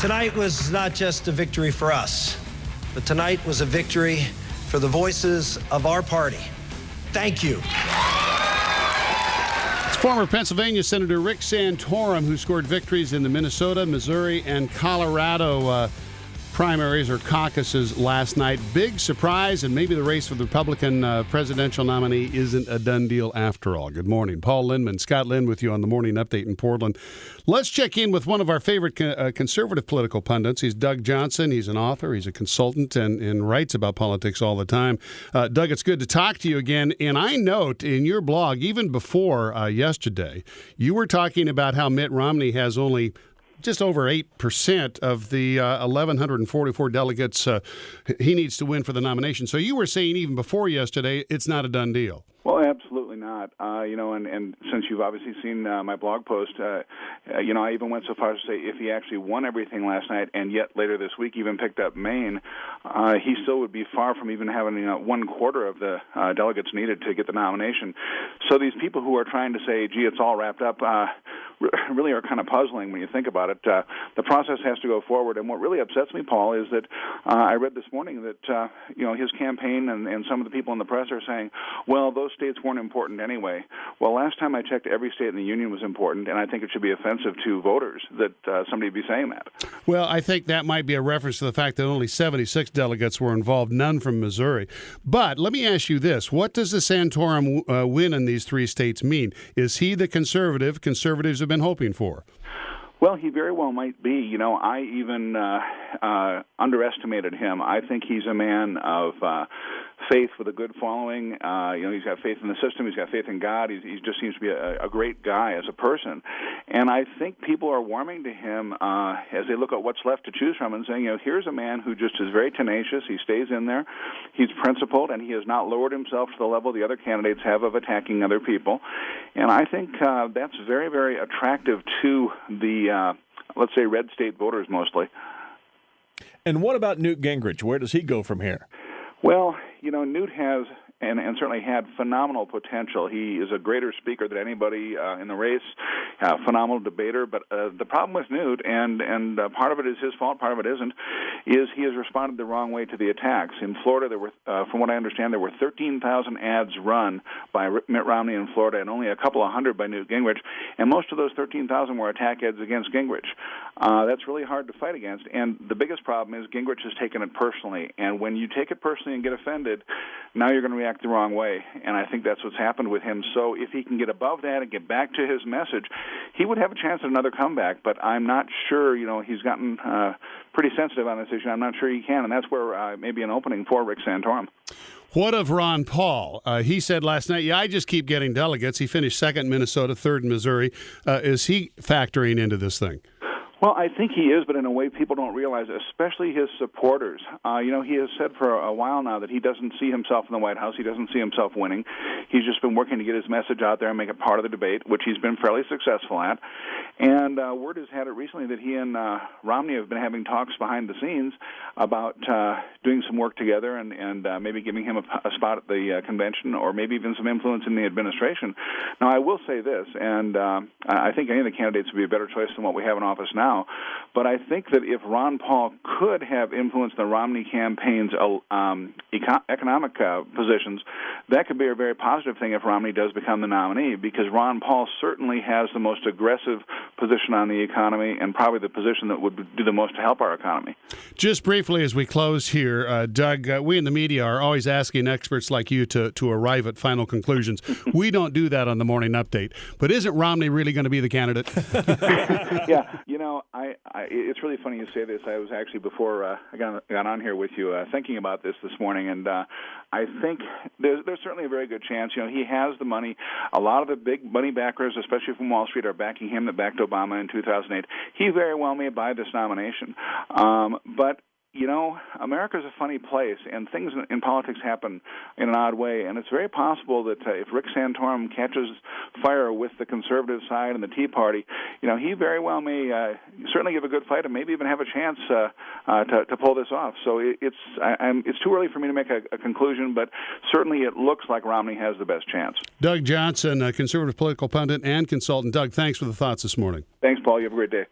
Tonight was not just a victory for us, but tonight was a victory for the voices of our party. Thank you. It's former Pennsylvania Senator Rick Santorum, who scored victories in the Minnesota, Missouri, and Colorado primaries or caucuses last night. Big surprise, and maybe the race for the Republican presidential nominee isn't a done deal after all. Good morning. Paul Lindman, Scott Lynn with you on the Morning Update in Portland. Let's check in with one of our favorite conservative political pundits. He's Doug Johnson. He's an author. He's a consultant and writes about politics all the time. Doug, it's good to talk to you again. And I note in your blog, even before yesterday, you were talking about how Mitt Romney has only just over 8% of the 1,144 delegates he needs to win for the nomination. So you were saying even before yesterday, it's not a done deal. Well, absolutely not. And since you've obviously seen my blog post, I even went so far as to say if he actually won everything last night and yet later this week even picked up Maine, he still would be far from even having 1/4 of the delegates needed to get the nomination. So these people who are trying to say, gee, it's all wrapped up, really are kind of puzzling when you think about it. The process has to go forward, and what really upsets me, Paul, is that I read this morning that his campaign and some of the people in the press are saying, well, those states weren't important anyway. Well, last time I checked, every state in the union was important, and I think it should be offensive to voters that somebody be saying that. Well, I think that might be a reference to the fact that only 76 delegates were involved, none from Missouri. But let me ask you this. What does the Santorum win in these three states mean? Is he the conservative conservatives have been hoping for? Well, he very well might be. I even underestimated him. I think he's a man of faith with a good following. He's got faith in the system. He's got faith in God. He just seems to be a great guy as a person. And I think people are warming to him as they look at what's left to choose from and saying, here's a man who just is very tenacious. He stays in there. He's principled, and he has not lowered himself to the level the other candidates have of attacking other people. And I think that's very, very attractive to the, let's say, red state voters mostly. And what about Newt Gingrich? Where does he go from here? Well, Newt has and certainly had phenomenal potential. He is a greater speaker than anybody in the race, phenomenal debater. But the problem with Newt, and part of it is his fault, part of it isn't, is he has responded the wrong way to the attacks. In Florida, there were, from what I understand, there were 13,000 ads run by Mitt Romney in Florida and only a couple of hundred by Newt Gingrich, and most of those 13,000 were attack ads against Gingrich. That's really hard to fight against, and the biggest problem is Gingrich has taken it personally, and when you take it personally and get offended, now you're going to react the wrong way, and I think that's what's happened with him. So if he can get above that and get back to his message, he would have a chance at another comeback, but I'm not sure, he's gotten pretty sensitive on this issue. I'm not sure he can, and that's where maybe an opening for Rick Santorum. What of Ron Paul? He said last night, I just keep getting delegates. He finished second in Minnesota, third in Missouri. Is he factoring into this thing? Well, I think he is, but in a way people don't realize, especially his supporters. He has said for a while now that he doesn't see himself in the White House. He doesn't see himself winning. He's just been working to get his message out there and make it part of the debate, which he's been fairly successful at. And word has had it recently that he and Romney have been having talks behind the scenes about doing some work together and maybe giving him a spot at the convention or maybe even some influence in the administration. Now, I will say this, and I think any of the candidates would be a better choice than what we have in office now. But I think that if Ron Paul could have influenced the Romney campaign's economic positions, that could be a very positive thing if Romney does become the nominee, because Ron Paul certainly has the most aggressive position on the economy and probably the position that would do the most to help our economy. Just briefly as we close here, Doug, we in the media are always asking experts like you to arrive at final conclusions. We don't do that on the Morning Update. But isn't Romney really going to be the candidate? Yeah, it's really funny you say this. I was actually, before I got on here with you, thinking about this morning, and I think there's certainly a very good chance. He has the money. A lot of the big money backers, especially from Wall Street, are backing him that backed Obama in 2008. He very well may buy this nomination. But America's a funny place, and things in politics happen in an odd way, and it's very possible that if Rick Santorum catches fire with the conservative side and the Tea Party, he very well may certainly give a good fight and maybe even have a chance to pull this off. So it's too early for me to make a conclusion, but certainly it looks like Romney has the best chance. Doug Johnson, a conservative political pundit and consultant. Doug, thanks for the thoughts this morning. Thanks, Paul. You have a great day.